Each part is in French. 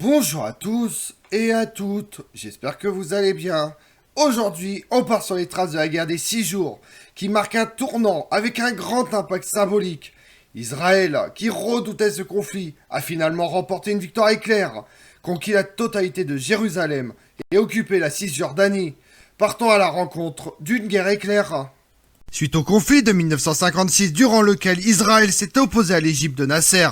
Bonjour à tous et à toutes, j'espère que vous allez bien. Aujourd'hui, on part sur les traces de la guerre des 6 jours, qui marque un tournant avec un grand impact symbolique. Israël, qui redoutait ce conflit, a finalement remporté une victoire éclair, conquis la totalité de Jérusalem et occupé la Cisjordanie, partant à la rencontre d'une guerre éclair. Suite au conflit de 1956 durant lequel Israël s'est opposé à l'Égypte de Nasser,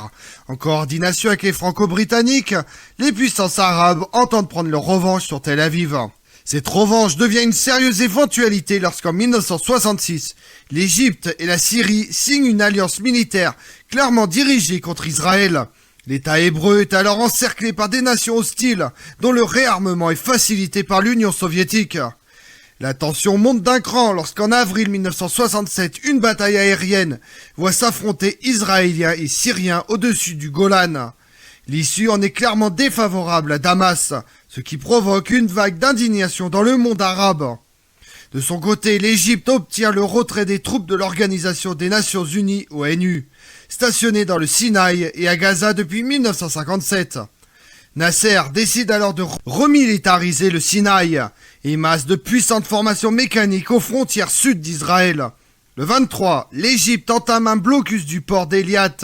en coordination avec les Franco-Britanniques, les puissances arabes entendent prendre leur revanche sur Tel Aviv. Cette revanche devient une sérieuse éventualité lorsqu'en 1966, l'Égypte et la Syrie signent une alliance militaire clairement dirigée contre Israël. L'État hébreu est alors encerclé par des nations hostiles dont le réarmement est facilité par l'Union soviétique. La tension monte d'un cran lorsqu'en avril 1967, une bataille aérienne voit s'affronter Israéliens et Syriens au-dessus du Golan. L'issue en est clairement défavorable à Damas, ce qui provoque une vague d'indignation dans le monde arabe. De son côté, l'Égypte obtient le retrait des troupes de l'Organisation des Nations Unies, ONU, stationnées dans le Sinaï et à Gaza depuis 1957. Nasser décide alors de remilitariser le Sinaï et masse de puissantes formations mécaniques aux frontières sud d'Israël. Le 23, l'Égypte entame un blocus du port d'Eliat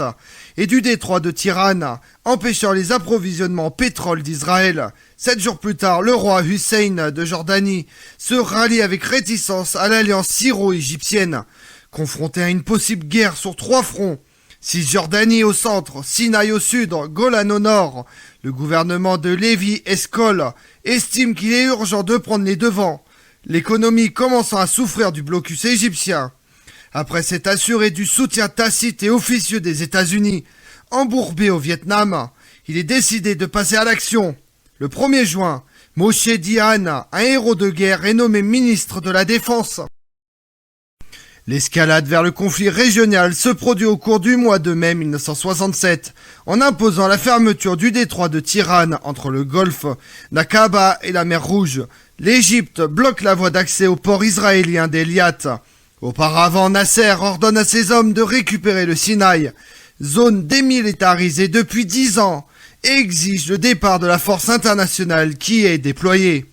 et du détroit de Tiran, empêchant les approvisionnements en pétrole d'Israël. 7 jours plus tard, le roi Hussein de Jordanie se rallie avec réticence à l'alliance syro-égyptienne, confronté à une possible guerre sur 3 fronts. Cisjordanie au centre, Sinaï au sud, Golan au nord. Le gouvernement de Lévi Eshkol estime qu'il est urgent de prendre les devants, l'économie commençant à souffrir du blocus égyptien. Après s'être assuré du soutien tacite et officieux des États-Unis, embourbé au Vietnam, il est décidé de passer à l'action. Le 1er juin, Moshe Dayan, un héros de guerre, est nommé ministre de la Défense. L'escalade vers le conflit régional se produit au cours du mois de mai 1967, en imposant la fermeture du détroit de Tiran entre le golfe d'Aqaba et la mer Rouge. L'Égypte bloque la voie d'accès au port israélien d'Eliat. Auparavant, Nasser ordonne à ses hommes de récupérer le Sinaï, zone démilitarisée depuis 10 ans, et exige le départ de la force internationale qui est déployée.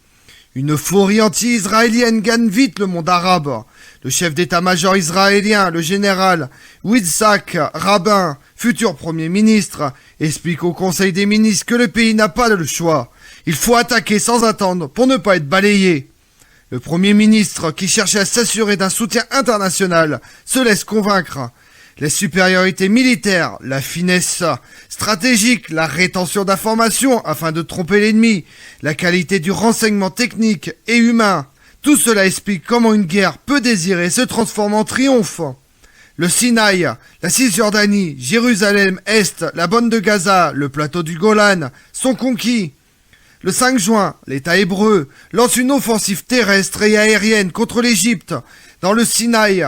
Une euphorie anti-israélienne gagne vite le monde arabe. Le chef d'état-major israélien, le général Yitzhak Rabin, futur premier ministre, explique au Conseil des ministres que le pays n'a pas le choix. Il faut attaquer sans attendre pour ne pas être balayé. Le premier ministre, qui cherchait à s'assurer d'un soutien international, se laisse convaincre. La supériorité militaire, la finesse stratégique, la rétention d'informations afin de tromper l'ennemi, la qualité du renseignement technique et humain, tout cela explique comment une guerre peu désirée se transforme en triomphe. Le Sinaï, la Cisjordanie, Jérusalem-Est, la bande de Gaza, le plateau du Golan sont conquis. Le 5 juin, l'État hébreu lance une offensive terrestre et aérienne contre l'Égypte. Dans le Sinaï,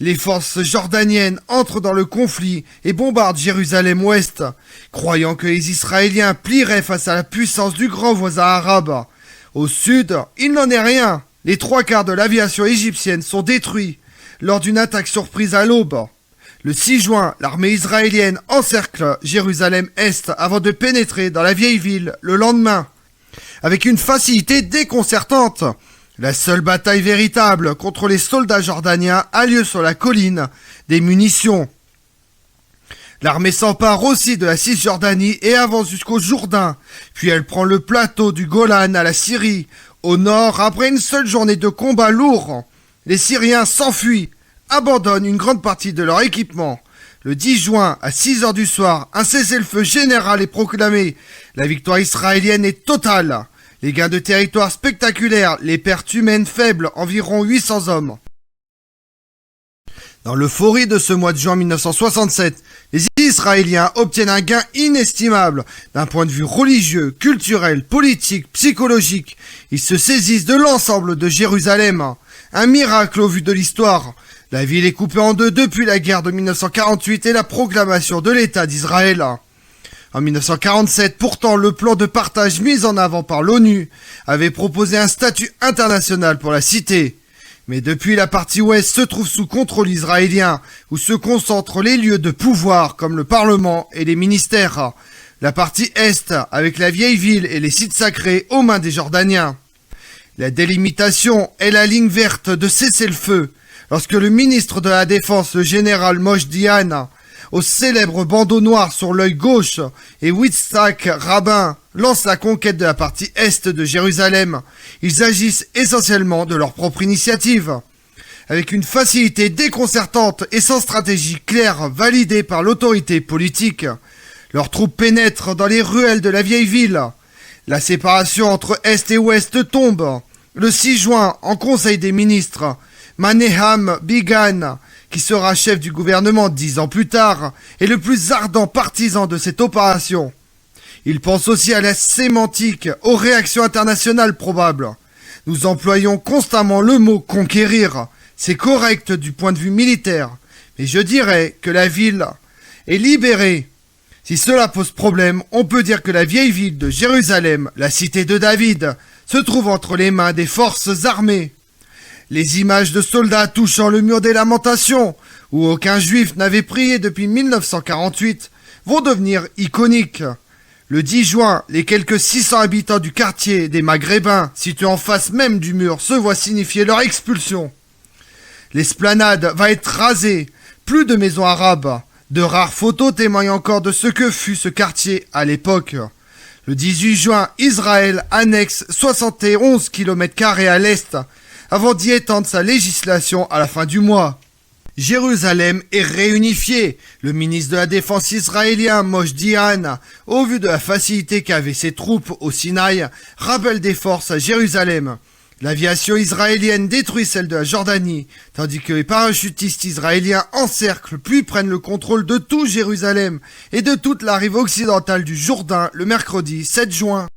les forces jordaniennes entrent dans le conflit et bombardent Jérusalem-Ouest, croyant que les Israéliens plieraient face à la puissance du grand voisin arabe. Au sud, il n'en est rien. Les 3/4 de l'aviation égyptienne sont détruits lors d'une attaque surprise à l'aube. Le 6 juin, l'armée israélienne encercle Jérusalem-Est avant de pénétrer dans la vieille ville le lendemain, avec une facilité déconcertante. La seule bataille véritable contre les soldats jordaniens a lieu sur la colline des munitions. L'armée s'empare aussi de la Cisjordanie et avance jusqu'au Jourdain, puis elle prend le plateau du Golan à la Syrie. Au nord, après une seule journée de combat lourd, les Syriens s'enfuient, abandonnent une grande partie de leur équipement. Le 10 juin, à 6 heures du soir, un cessez-le-feu général est proclamé. La victoire israélienne est totale. Les gains de territoire spectaculaires, les pertes humaines faibles, environ 800 hommes. Dans l'euphorie de ce mois de juin 1967, les Israéliens obtiennent un gain inestimable d'un point de vue religieux, culturel, politique, psychologique. Ils se saisissent de l'ensemble de Jérusalem. Un miracle au vu de l'histoire. La ville est coupée en deux depuis la guerre de 1948 et la proclamation de l'État d'Israël. En 1947, pourtant, le plan de partage mis en avant par l'ONU avait proposé un statut international pour la cité. Mais depuis, la partie ouest se trouve sous contrôle israélien, où se concentrent les lieux de pouvoir comme le Parlement et les ministères. La partie est, avec la vieille ville et les sites sacrés aux mains des Jordaniens. La délimitation est la ligne verte de cessez-le-feu, lorsque le ministre de la Défense, le général Moshe Dayan, au célèbre bandeau noir sur l'œil gauche, et Yitzhak Rabin lance la conquête de la partie est de Jérusalem. Ils agissent essentiellement de leur propre initiative, avec une facilité déconcertante et sans stratégie claire validée par l'autorité politique. Leurs troupes pénètrent dans les ruelles de la vieille ville. La séparation entre Est et Ouest tombe. Le 6 juin, en Conseil des ministres, Maneham Bigan, qui sera chef du gouvernement 10 ans plus tard, est le plus ardent partisan de cette opération. Il pense aussi à la sémantique, aux réactions internationales probables. Nous employons constamment le mot « conquérir ». C'est correct du point de vue militaire, mais je dirais que la ville est libérée. Si cela pose problème, on peut dire que la vieille ville de Jérusalem, la cité de David, se trouve entre les mains des forces armées. Les images de soldats touchant le mur des lamentations, où aucun juif n'avait prié depuis 1948, vont devenir iconiques. Le 10 juin, les quelques 600 habitants du quartier des Maghrébins, situés en face même du mur, se voient signifier leur expulsion. L'esplanade va être rasée, plus de maisons arabes. De rares photos témoignent encore de ce que fut ce quartier à l'époque. Le 18 juin, Israël annexe 71 km² à l'est, avant d'y étendre sa législation à la fin du mois. Jérusalem est réunifiée. Le ministre de la Défense israélien, Moshe Dayan, au vu de la facilité qu'avaient ses troupes au Sinaï, rappelle des forces à Jérusalem. L'aviation israélienne détruit celle de la Jordanie, tandis que les parachutistes israéliens encerclent puis prennent le contrôle de tout Jérusalem et de toute la rive occidentale du Jourdain le mercredi 7 juin.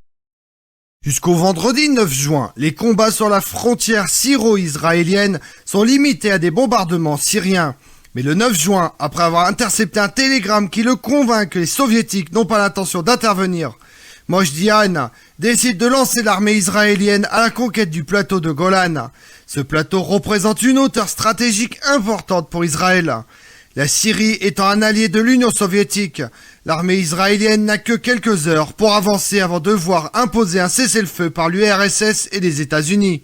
Jusqu'au vendredi 9 juin, les combats sur la frontière syro-israélienne sont limités à des bombardements syriens. Mais le 9 juin, après avoir intercepté un télégramme qui le convainc que les soviétiques n'ont pas l'intention d'intervenir, Moshe Dayan décide de lancer l'armée israélienne à la conquête du plateau de Golan. Ce plateau représente une hauteur stratégique importante pour Israël. La Syrie étant un allié de l'Union soviétique, l'armée israélienne n'a que quelques heures pour avancer avant de voir imposer un cessez-le-feu par l'URSS et les États-Unis.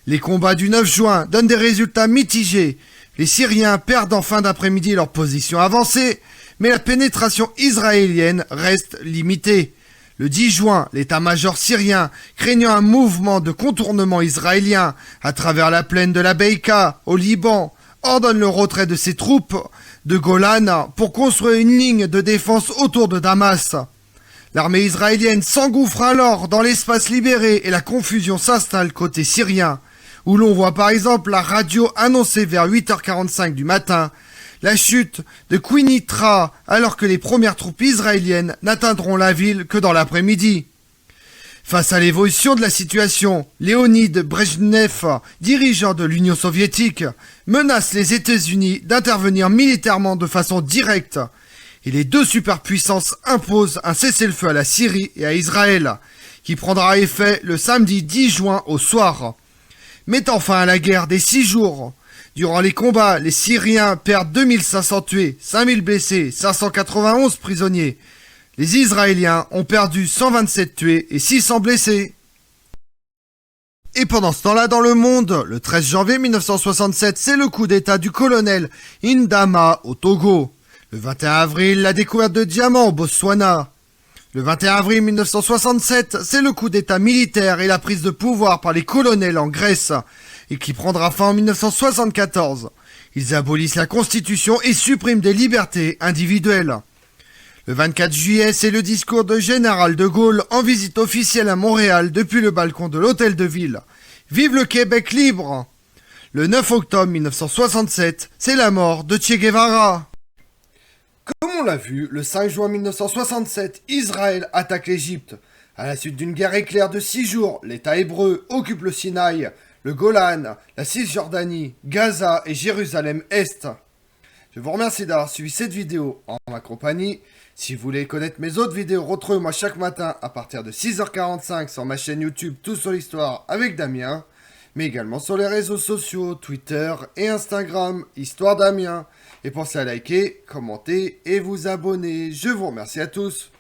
Les combats du 9 juin donnent des résultats mitigés. Les Syriens perdent en fin d'après-midi leur position avancée, mais la pénétration israélienne reste limitée. Le 10 juin, l'état-major syrien, craignant un mouvement de contournement israélien à travers la plaine de la Beïka, au Liban, ordonne le retrait de ses troupes de Golan pour construire une ligne de défense autour de Damas. L'armée israélienne s'engouffre alors dans l'espace libéré et la confusion s'installe côté syrien, où l'on voit par exemple la radio annoncer vers 8h45 du matin la chute de Quneitra, alors que les premières troupes israéliennes n'atteindront la ville que dans l'après-midi. Face à l'évolution de la situation, Léonid Brejnev, dirigeant de l'Union soviétique, menace les États-Unis d'intervenir militairement de façon directe, et les deux superpuissances imposent un cessez-le-feu à la Syrie et à Israël, qui prendra effet le samedi 10 juin au soir, mettant fin à la guerre des 6 jours. Durant les combats, les Syriens perdent 2500 tués, 5000 blessés, 591 prisonniers. Les Israéliens ont perdu 127 tués et 600 blessés. Et pendant ce temps-là dans le monde, le 13 janvier 1967, c'est le coup d'état du colonel Indama au Togo. Le 21 avril, la découverte de diamants au Botswana. Le 21 avril 1967, c'est le coup d'état militaire et la prise de pouvoir par les colonels en Grèce, et qui prendra fin en 1974. Ils abolissent la Constitution et suppriment des libertés individuelles. Le 24 juillet, c'est le discours de Général de Gaulle en visite officielle à Montréal depuis le balcon de l'Hôtel de Ville. Vive le Québec libre! Le 9 octobre 1967, c'est la mort de Che Guevara. Comme on l'a vu, le 5 juin 1967, Israël attaque l'Égypte. À la suite d'une guerre éclair de 6 jours, l'État hébreu occupe le Sinaï, le Golan, la Cisjordanie, Gaza et Jérusalem-Est. Je vous remercie d'avoir suivi cette vidéo en ma compagnie. Si vous voulez connaître mes autres vidéos, retrouvez-moi chaque matin à partir de 6h45 sur ma chaîne YouTube Tout sur l'Histoire avec Damien, mais également sur les réseaux sociaux, Twitter et Instagram, Histoire Damien. Et pensez à liker, commenter et vous abonner. Je vous remercie à tous.